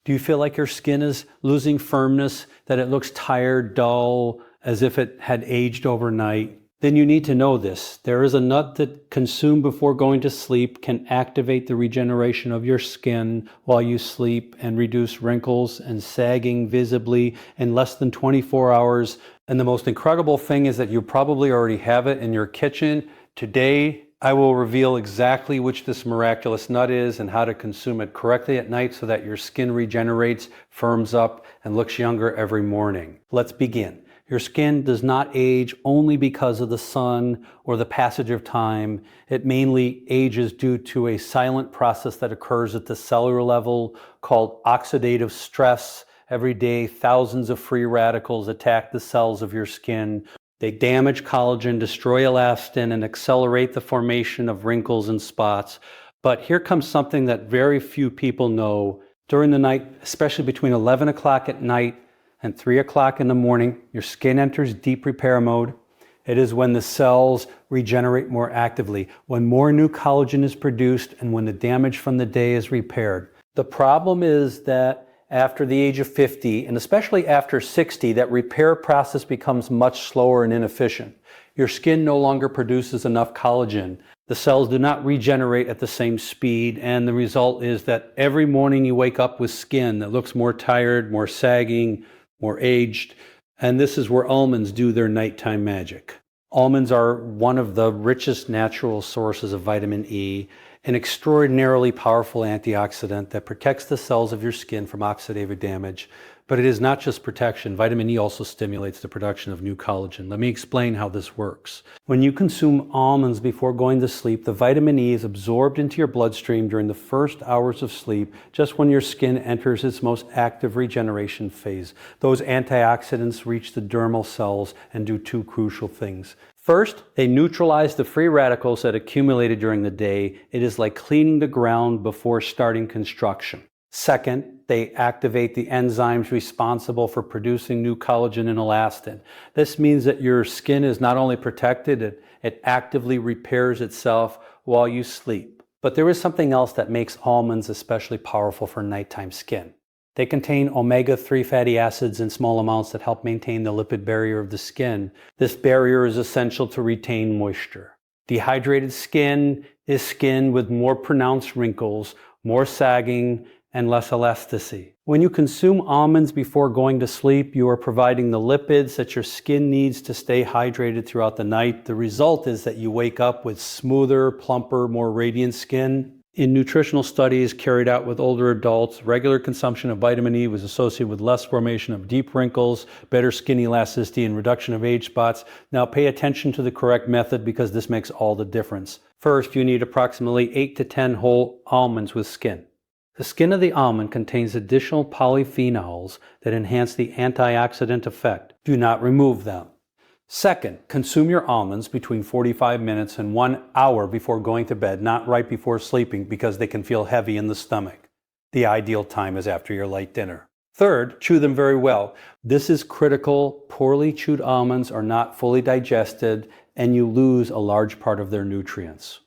Do you feel like your skin is losing firmness, that it looks tired, dull, as if it had aged overnight? Then you need to know this. There is a nut that consumed before going to sleep can activate the regeneration of your skin while you sleep and reduce wrinkles and sagging visibly in less than 24 hours. And the most incredible thing is that you probably already have it in your kitchen. Today, I will reveal exactly which this miraculous nut is and how to consume it correctly at night so that your skin regenerates, firms up, and looks younger every morning. Let's begin. Your skin does not age only because of the sun or the passage of time. It mainly ages due to a silent process that occurs at the cellular level called oxidative stress. Every day, thousands of free radicals attack the cells of your skin. They damage collagen, destroy elastin, and accelerate the formation of wrinkles and spots. But here comes something that very few people know. During the night, especially between 11 o'clock at night and 3 o'clock in the morning, your skin enters deep repair mode. It is when the cells regenerate more actively, when more new collagen is produced, and when the damage from the day is repaired. The problem is that after the age of 50, and especially after 60, that repair process becomes much slower and inefficient. Your skin no longer produces enough collagen. The cells do not regenerate at the same speed, and the result is that every morning you wake up with skin that looks more tired, more sagging, more aged, and this is where almonds do their nighttime magic. Almonds are one of the richest natural sources of vitamin E, an extraordinarily powerful antioxidant that protects the cells of your skin from oxidative damage. But it is not just protection. Vitamin E also stimulates the production of new collagen. Let me explain how this works. When you consume almonds before going to sleep, the vitamin E is absorbed into your bloodstream during the first hours of sleep, just when your skin enters its most active regeneration phase. Those antioxidants reach the dermal cells and do two crucial things. First, they neutralize the free radicals that accumulated during the day. It is like cleaning the ground before starting construction. Second, they activate the enzymes responsible for producing new collagen and elastin. This means that your skin is not only protected, it actively repairs itself while you sleep. But there is something else that makes almonds especially powerful for nighttime skin. They contain omega-3 fatty acids in small amounts that help maintain the lipid barrier of the skin. This barrier is essential to retain moisture. Dehydrated skin is skin with more pronounced wrinkles, more sagging, and less elasticity. When you consume almonds before going to sleep, you are providing the lipids that your skin needs to stay hydrated throughout the night. The result is that you wake up with smoother, plumper, more radiant skin. In nutritional studies carried out with older adults, regular consumption of vitamin E was associated with less formation of deep wrinkles, better skin elasticity, and reduction of age spots. Now pay attention to the correct method because this makes all the difference. First, you need approximately 8 to 10 whole almonds with skin. The skin of the almond contains additional polyphenols that enhance the antioxidant effect. Do not remove them. Second, consume your almonds between 45 minutes and 1 hour before going to bed, not right before sleeping because they can feel heavy in the stomach. The ideal time is after your light dinner. Third, chew them very well. This is critical. Poorly chewed almonds are not fully digested and you lose a large part of their nutrients.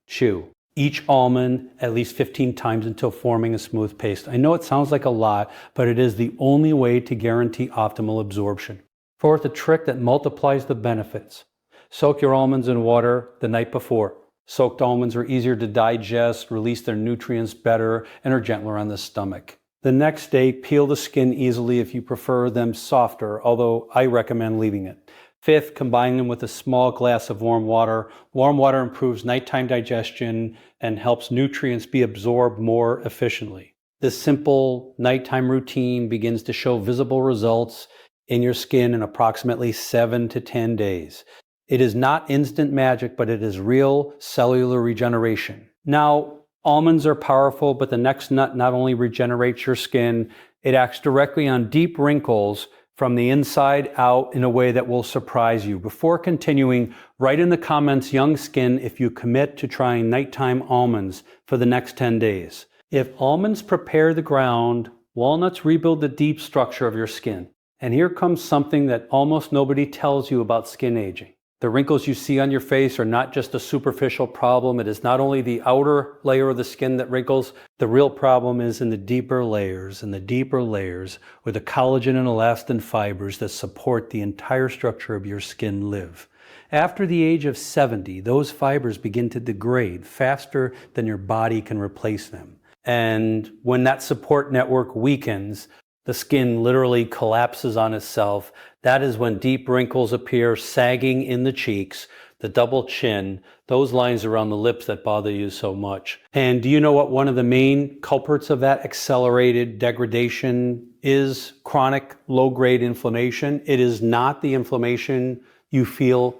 Chew each almond at least 15 times until forming a smooth paste. I know it sounds like a lot, but it is the only way to guarantee optimal absorption. Fourth, a trick that multiplies the benefits. Soak your almonds in water the night before. Soaked almonds are easier to digest, release their nutrients better, and are gentler on the stomach. The next day, peel the skin easily if you prefer them softer, although I recommend leaving it. Fifth, combine them with a small glass of warm water. Warm water improves nighttime digestion and helps nutrients be absorbed more efficiently. This simple nighttime routine begins to show visible results in your skin in approximately 7 to 10 days. It is not instant magic, but it is real cellular regeneration. Now, almonds are powerful, but the next nut not only regenerates your skin, it acts directly on deep wrinkles from the inside out in a way that will surprise you. Before continuing, write in the comments young skin if you commit to trying nighttime almonds for the next 10 days. If almonds prepare the ground, walnuts rebuild the deep structure of your skin. And here comes something that almost nobody tells you about skin aging. The wrinkles you see on your face are not just a superficial problem. It is not only the outer layer of the skin that wrinkles. The real problem is in the deeper layers, where the collagen and elastin fibers that support the entire structure of your skin live. After the age of 70, those fibers begin to degrade faster than your body can replace them. And when that support network weakens, the skin literally collapses on itself. That is when deep wrinkles appear, sagging in the cheeks, the double chin, those lines around the lips that bother you so much. And do you know what one of the main culprits of that accelerated degradation is? Chronic low-grade inflammation. It is not the inflammation you feel,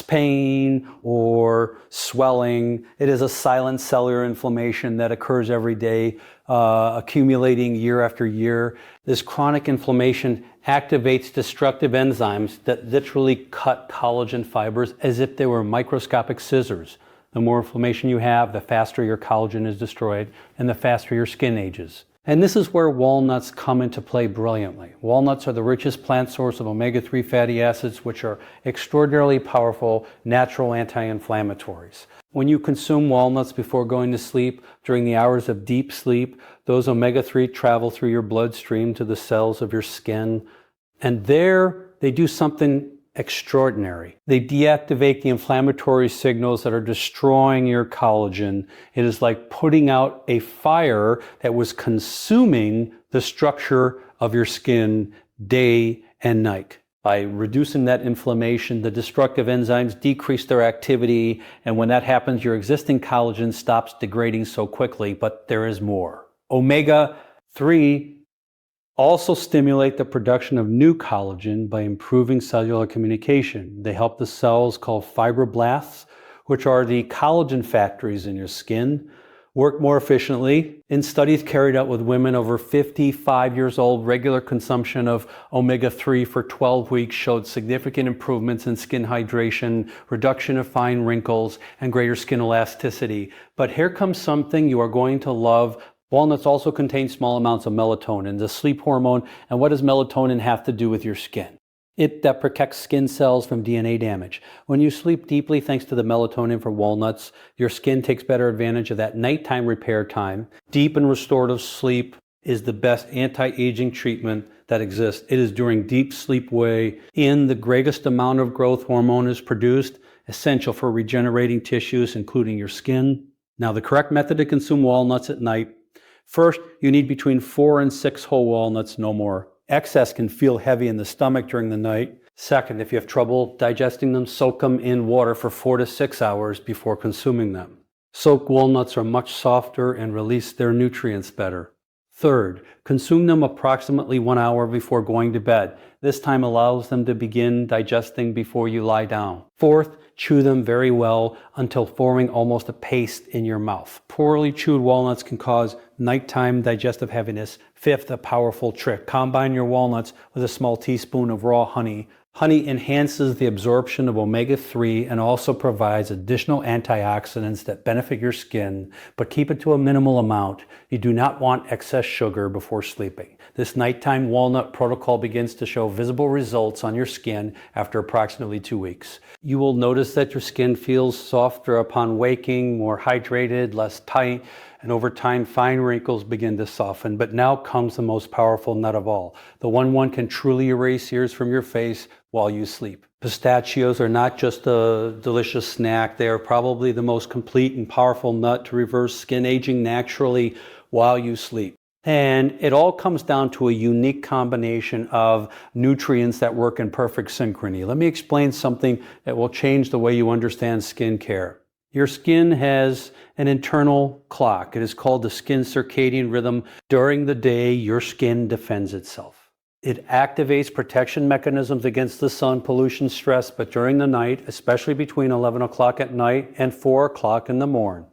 pain or swelling. It is a silent cellular inflammation that occurs every day, accumulating year after year. This chronic inflammation activates destructive enzymes that literally cut collagen fibers as if they were microscopic scissors. The more inflammation you have, the faster your collagen is destroyed and the faster your skin ages. And this is where walnuts come into play brilliantly. Walnuts are the richest plant source of omega-3 fatty acids, which are extraordinarily powerful natural anti-inflammatories. When you consume walnuts before going to sleep, during the hours of deep sleep, those omega-3 travel through your bloodstream to the cells of your skin. And there they do something extraordinary. They deactivate the inflammatory signals that are destroying your collagen. It is like putting out a fire that was consuming the structure of your skin day and night. By reducing that inflammation, the destructive enzymes decrease their activity, and when that happens, your existing collagen stops degrading so quickly, but there is more. Omega-3 also stimulate the production of new collagen by improving cellular communication. They help the cells called fibroblasts, which are the collagen factories in your skin, work more efficiently. In studies carried out with women over 55 years old, regular consumption of omega-3 for 12 weeks showed significant improvements in skin hydration, reduction of fine wrinkles, and greater skin elasticity. But here comes something you are going to love. Walnuts also contain small amounts of melatonin, the sleep hormone. And what does melatonin have to do with your skin? It protects skin cells from DNA damage. When you sleep deeply, thanks to the melatonin from walnuts, your skin takes better advantage of that nighttime repair time. Deep and restorative sleep is the best anti-aging treatment that exists. It is during deep sleep wherein the greatest amount of growth hormone is produced, essential for regenerating tissues, including your skin. Now, the correct method to consume walnuts at night. First, you need between 4 and 6 whole walnuts, no more. Excess can feel heavy in the stomach during the night. Second, if you have trouble digesting them, soak them in water for 4 to 6 hours before consuming them. Soaked walnuts are much softer and release their nutrients better. Third, consume them approximately 1 hour before going to bed. This time allows them to begin digesting before you lie down. Fourth, chew them very well until forming almost a paste in your mouth. Poorly chewed walnuts can cause nighttime digestive heaviness. Fifth, a powerful trick. Combine your walnuts with a small teaspoon of raw honey. Honey enhances the absorption of omega-3 and also provides additional antioxidants that benefit your skin, but keep it to a minimal amount. You do not want excess sugar before sleeping. This nighttime walnut protocol begins to show visible results on your skin after approximately 2 weeks. You will notice that your skin feels softer upon waking, more hydrated, less tight, and over time, fine wrinkles begin to soften. But now comes the most powerful nut of all, the one can truly erase years from your face while you sleep. Pistachios are not just a delicious snack. They are probably the most complete and powerful nut to reverse skin aging naturally while you sleep. And it all comes down to a unique combination of nutrients that work in perfect synchrony. Let me explain something that will change the way you understand skincare. Your skin has an internal clock. It is called the skin circadian rhythm. During the day, your skin defends itself. It activates protection mechanisms against the sun, pollution, stress, but during the night, especially between 11 o'clock at night and 4 o'clock in the morning,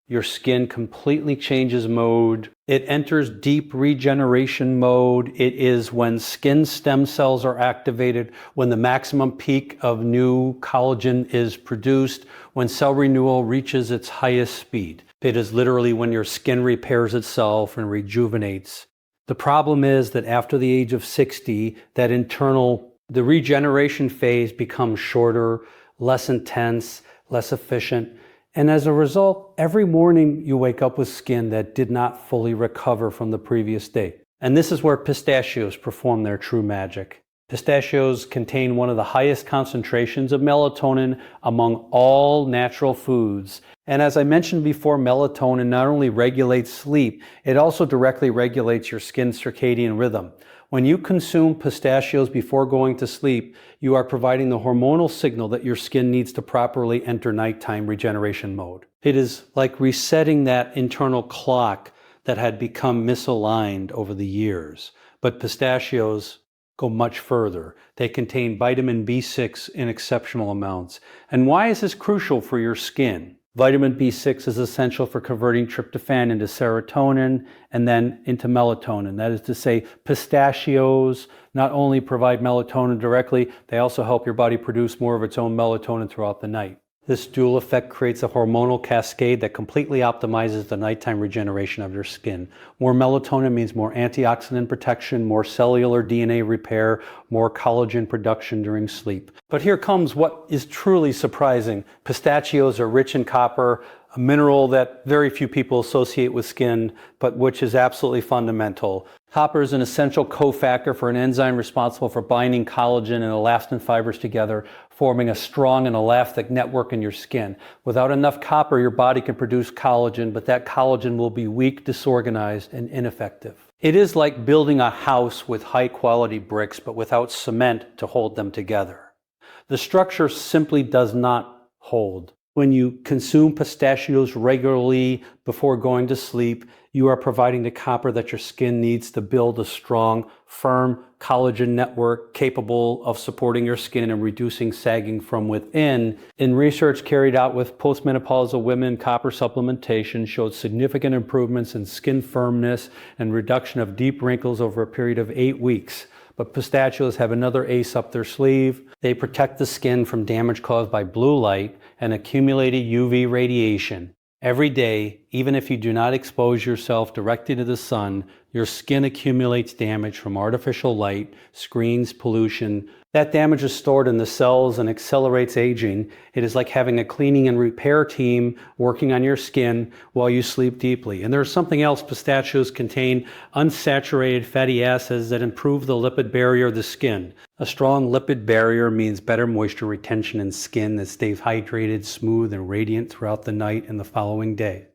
your skin completely changes mode. It enters deep regeneration mode. It is when skin stem cells are activated, when the maximum peak of new collagen is produced, when cell renewal reaches its highest speed. It is literally when your skin repairs itself and rejuvenates. The problem is that after the age of 60, that internal The regeneration phase becomes shorter, less intense, less efficient, and as a result, every morning you wake up with skin that did not fully recover from the previous day. And this is where pistachios perform their true magic. Pistachios contain one of the highest concentrations of melatonin among all natural foods. And as I mentioned before, melatonin not only regulates sleep, it also directly regulates your skin's circadian rhythm. When you consume pistachios before going to sleep, you are providing the hormonal signal that your skin needs to properly enter nighttime regeneration mode. It is like resetting that internal clock that had become misaligned over the years. But pistachios go much further. They contain vitamin B6 in exceptional amounts. And why is this crucial for your skin? Vitamin B6 is essential for converting tryptophan into serotonin and then into melatonin. That is to say, pistachios not only provide melatonin directly, they also help your body produce more of its own melatonin throughout the night. This dual effect creates a hormonal cascade that completely optimizes the nighttime regeneration of your skin. More melatonin means more antioxidant protection, more cellular DNA repair, more collagen production during sleep. But here comes what is truly surprising. Pistachios are rich in copper, a mineral that very few people associate with skin, but which is absolutely fundamental. Copper is an essential cofactor for an enzyme responsible for binding collagen and elastin fibers together, forming a strong and elastic network in your skin. Without enough copper, your body can produce collagen, but that collagen will be weak, disorganized, and ineffective. It is like building a house with high-quality bricks, but without cement to hold them together. The structure simply does not hold. When you consume pistachios regularly before going to sleep, you are providing the copper that your skin needs to build a strong, firm collagen network capable of supporting your skin and reducing sagging from within. In research carried out with postmenopausal women, copper supplementation showed significant improvements in skin firmness and reduction of deep wrinkles over a period of 8 weeks. But pistachios have another ace up their sleeve. They protect the skin from damage caused by blue light and accumulated UV radiation. Every day, even if you do not expose yourself directly to the sun, your skin accumulates damage from artificial light, screens, pollution. That damage is stored in the cells and accelerates aging. It is like having a cleaning and repair team working on your skin while you sleep deeply. And there's something else. Pistachios contain unsaturated fatty acids that improve the lipid barrier of the skin. A strong lipid barrier means better moisture retention in skin that stays hydrated, smooth, and radiant throughout the night and the following day.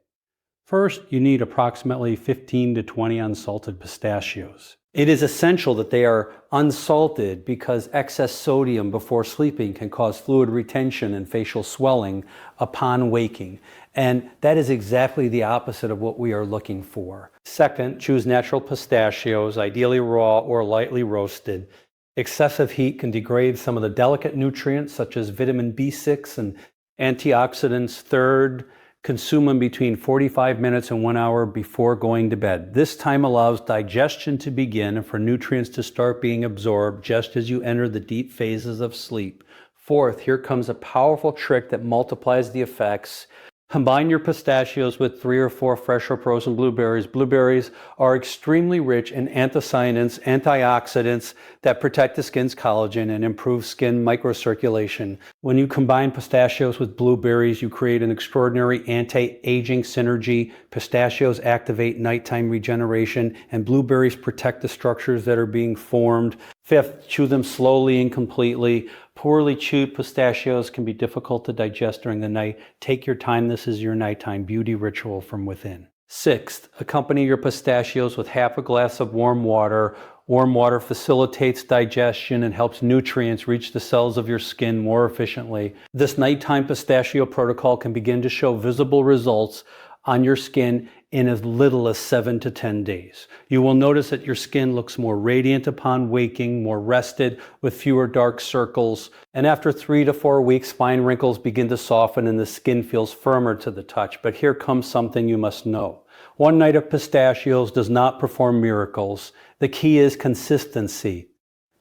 First, you need approximately 15 to 20 unsalted pistachios. It is essential that they are unsalted because excess sodium before sleeping can cause fluid retention and facial swelling upon waking. And that is exactly the opposite of what we are looking for. Second, choose natural pistachios, ideally raw or lightly roasted. Excessive heat can degrade some of the delicate nutrients such as vitamin B6 and antioxidants. Third, consume them between 45 minutes and 1 hour before going to bed. This time allows digestion to begin and for nutrients to start being absorbed just as you enter the deep phases of sleep. Fourth, here comes a powerful trick that multiplies the effects. Combine your pistachios with 3 or 4 fresh or frozen blueberries. Blueberries are extremely rich in anthocyanins, antioxidants that protect the skin's collagen and improve skin microcirculation. When you combine pistachios with blueberries, you create an extraordinary anti-aging synergy. Pistachios activate nighttime regeneration, and blueberries protect the structures that are being formed. Fifth, chew them slowly and completely. Poorly chewed pistachios can be difficult to digest during the night. Take your time. This is your nighttime beauty ritual from within. Sixth, accompany your pistachios with half a glass of warm water. Warm water facilitates digestion and helps nutrients reach the cells of your skin more efficiently. This nighttime pistachio protocol can begin to show visible results on your skin in as little as 7 to 10 days. You will notice that your skin looks more radiant upon waking, more rested, with fewer dark circles. And after 3 to 4 weeks, fine wrinkles begin to soften and the skin feels firmer to the touch. But here comes something you must know. One night of pistachios does not perform miracles. The key is consistency.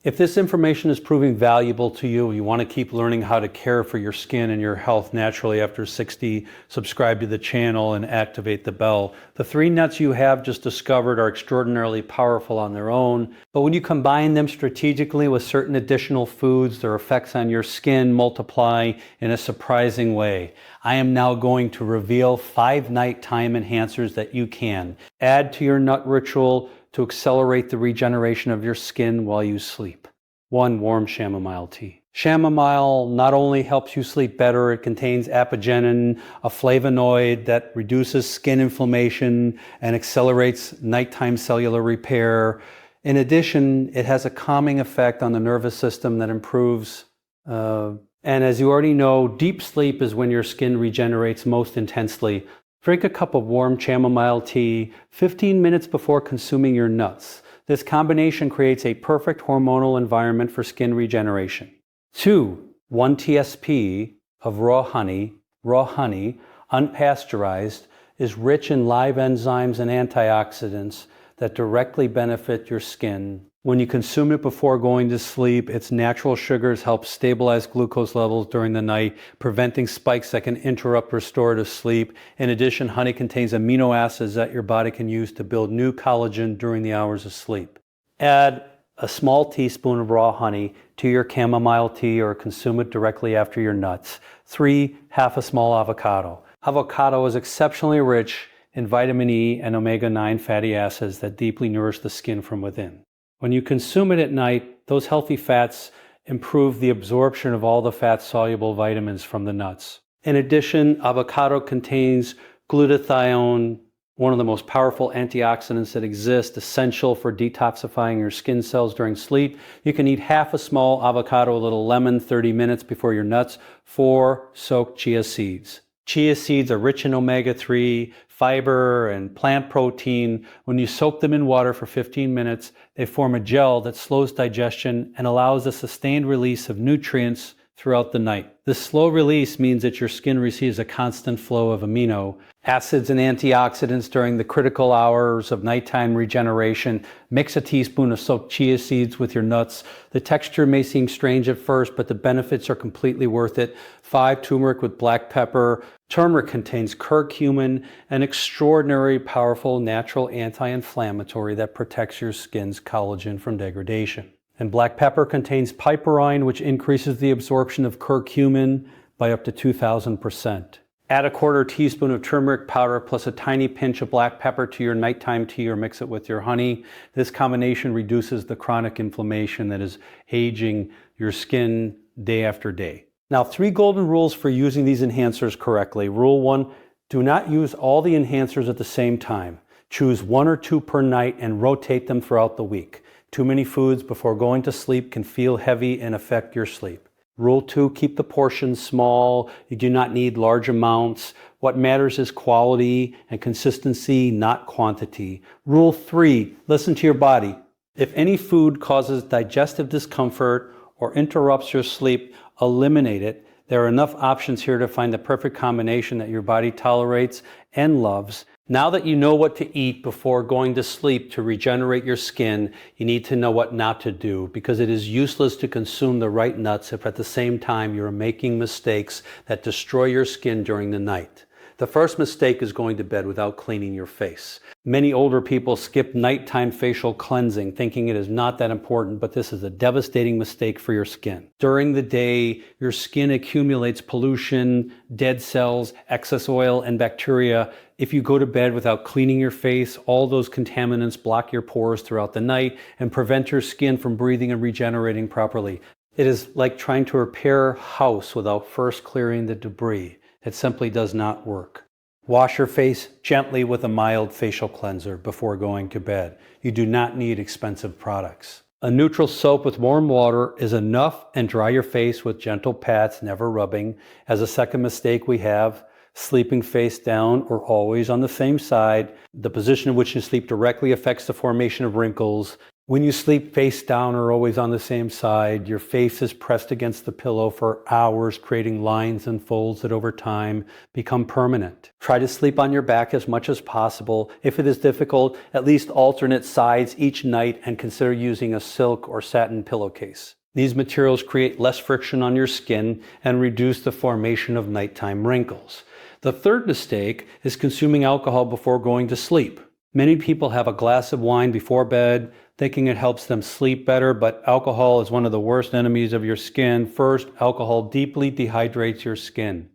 If this information is proving valuable to you, you want to keep learning how to care for your skin and your health naturally after 60, subscribe to the channel and activate the bell. The 3 nuts you have just discovered are extraordinarily powerful on their own, but when you combine them strategically with certain additional foods, their effects on your skin multiply in a surprising way. I am now going to reveal 5 nighttime enhancers that you can add to your nut ritual to accelerate the regeneration of your skin while you sleep. 1. Warm chamomile tea. Chamomile not only helps you sleep better, it contains apigenin, a flavonoid that reduces skin inflammation and accelerates nighttime cellular repair. In addition, it has a calming effect on the nervous system that improves and as you already know, deep sleep is when your skin regenerates most intensely. Drink a cup of warm chamomile tea 15 minutes before consuming your nuts. This combination creates a perfect hormonal environment for skin regeneration. 2. 1 TSP of raw honey, unpasteurized, is rich in live enzymes and antioxidants that directly benefit your skin. When you consume it before going to sleep, its natural sugars help stabilize glucose levels during the night, preventing spikes that can interrupt restorative sleep. In addition, honey contains amino acids that your body can use to build new collagen during the hours of sleep. Add a small teaspoon of raw honey to your chamomile tea or consume it directly after your nuts. 3. Half a small avocado. Avocado is exceptionally rich in vitamin E and omega-9 fatty acids that deeply nourish the skin from within. When you consume it at night, those healthy fats improve the absorption of all the fat-soluble vitamins from the nuts. In addition, avocado contains glutathione, one of the most powerful antioxidants that exist, essential for detoxifying your skin cells during sleep. You can eat half a small avocado, a little lemon, 30 minutes before your nuts. 4. Soaked chia seeds. Chia seeds are rich in omega-3, fiber, and plant protein. When you soak them in water for 15 minutes, they form a gel that slows digestion and allows the sustained release of nutrients throughout the night. This slow release means that your skin receives a constant flow of amino acids and antioxidants during the critical hours of nighttime regeneration. Mix a teaspoon of soaked chia seeds with your nuts. The texture may seem strange at first, but the benefits are completely worth it. 5. Turmeric with black pepper. Turmeric contains curcumin, an extraordinary powerful natural anti-inflammatory that protects your skin's collagen from degradation. And black pepper contains piperine, which increases the absorption of curcumin by up to 2,000%. Add a 1/4 teaspoon of turmeric powder plus a tiny pinch of black pepper to your nighttime tea or mix it with your honey. This combination reduces the chronic inflammation that is aging your skin day after day. Now, 3 golden rules for using these enhancers correctly. Rule 1, do not use all the enhancers at the same time. Choose 1 or 2 per night and rotate them throughout the week. Too many foods before going to sleep can feel heavy and affect your sleep. Rule 2, keep the portions small. You do not need large amounts. What matters is quality and consistency, not quantity. Rule 3, listen to your body. If any food causes digestive discomfort or interrupts your sleep, eliminate it. There are enough options here to find the perfect combination that your body tolerates and loves. Now that you know what to eat before going to sleep to regenerate your skin, you need to know what not to do, because it is useless to consume the right nuts if at the same time you're making mistakes that destroy your skin during the night. The first mistake is going to bed without cleaning your face. Many older people skip nighttime facial cleansing, thinking it is not that important, but this is a devastating mistake for your skin. During the day, your skin accumulates pollution, dead cells, excess oil, and bacteria. If you go to bed without cleaning your face, all those contaminants block your pores throughout the night and prevent your skin from breathing and regenerating properly. It is like trying to repair a house without first clearing the debris. It simply does not work. Wash your face gently with a mild facial cleanser before going to bed. You do not need expensive products. A neutral soap with warm water is enough, and dry your face with gentle pats, never rubbing. As a second mistake we have, sleeping face down or always on the same side. The position in which you sleep directly affects the formation of wrinkles. When you sleep face down or always on the same side, your face is pressed against the pillow for hours, creating lines and folds that over time become permanent. Try to sleep on your back as much as possible. If it is difficult, at least alternate sides each night and consider using a silk or satin pillowcase. These materials create less friction on your skin and reduce the formation of nighttime wrinkles. The third mistake is consuming alcohol before going to sleep. Many people have a glass of wine before bed, thinking it helps them sleep better, but alcohol is one of the worst enemies of your skin. First, alcohol deeply dehydrates your skin.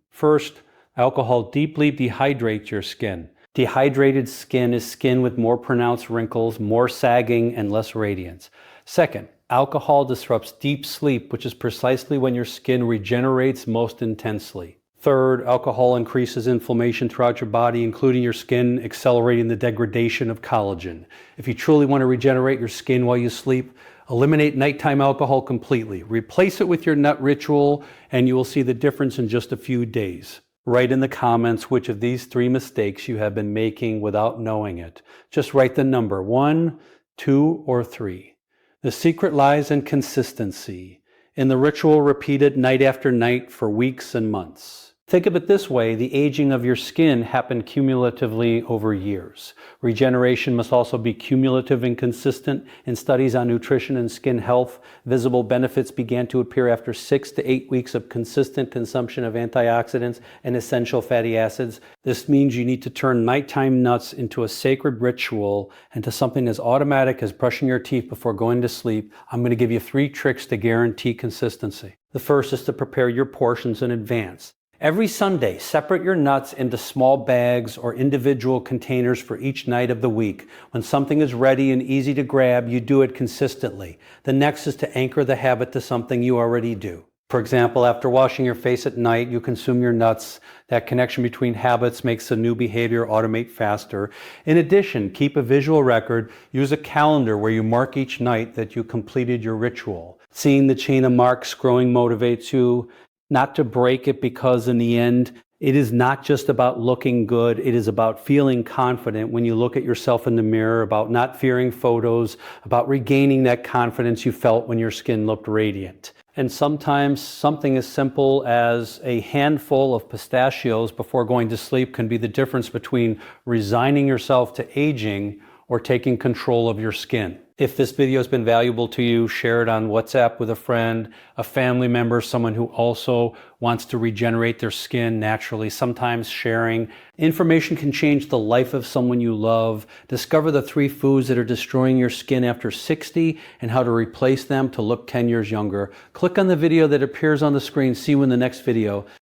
Dehydrated skin is skin with more pronounced wrinkles, more sagging, and less radiance. Second, alcohol disrupts deep sleep, which is precisely when your skin regenerates most intensely. Third, alcohol increases inflammation throughout your body, including your skin, accelerating the degradation of collagen. If you truly want to regenerate your skin while you sleep, eliminate nighttime alcohol completely. Replace it with your nut ritual, and you will see the difference in just a few days. Write in the comments which of these 3 mistakes you have been making without knowing it. Just write the number 1, 2, or 3. The secret lies in consistency, in the ritual repeated night after night for weeks and months. Think of it this way, the aging of your skin happened cumulatively over years. Regeneration must also be cumulative and consistent. In studies on nutrition and skin health, visible benefits began to appear after 6 to 8 weeks of consistent consumption of antioxidants and essential fatty acids. This means you need to turn nighttime nuts into a sacred ritual and to something as automatic as brushing your teeth before going to sleep. I'm going to give you 3 tricks to guarantee consistency. The first is to prepare your portions in advance. Every Sunday, separate your nuts into small bags or individual containers for each night of the week. When something is ready and easy to grab, you do it consistently. The next is to anchor the habit to something you already do. For example, after washing your face at night, you consume your nuts. That connection between habits makes the new behavior automate faster. In addition, keep a visual record. Use a calendar where you mark each night that you completed your ritual. Seeing the chain of marks growing motivates you not to break it, because in the end, it is not just about looking good. It is about feeling confident when you look at yourself in the mirror, about not fearing photos, about regaining that confidence you felt when your skin looked radiant. And sometimes something as simple as a handful of pistachios before going to sleep can be the difference between resigning yourself to aging or taking control of your skin. If this video has been valuable to you, share it on WhatsApp with a friend, a family member, someone who also wants to regenerate their skin naturally. Sometimes sharing information can change the life of someone you love. Discover the 3 foods that are destroying your skin after 60 and how to replace them to look 10 years younger. Click on the video that appears on the screen. See you in the next video.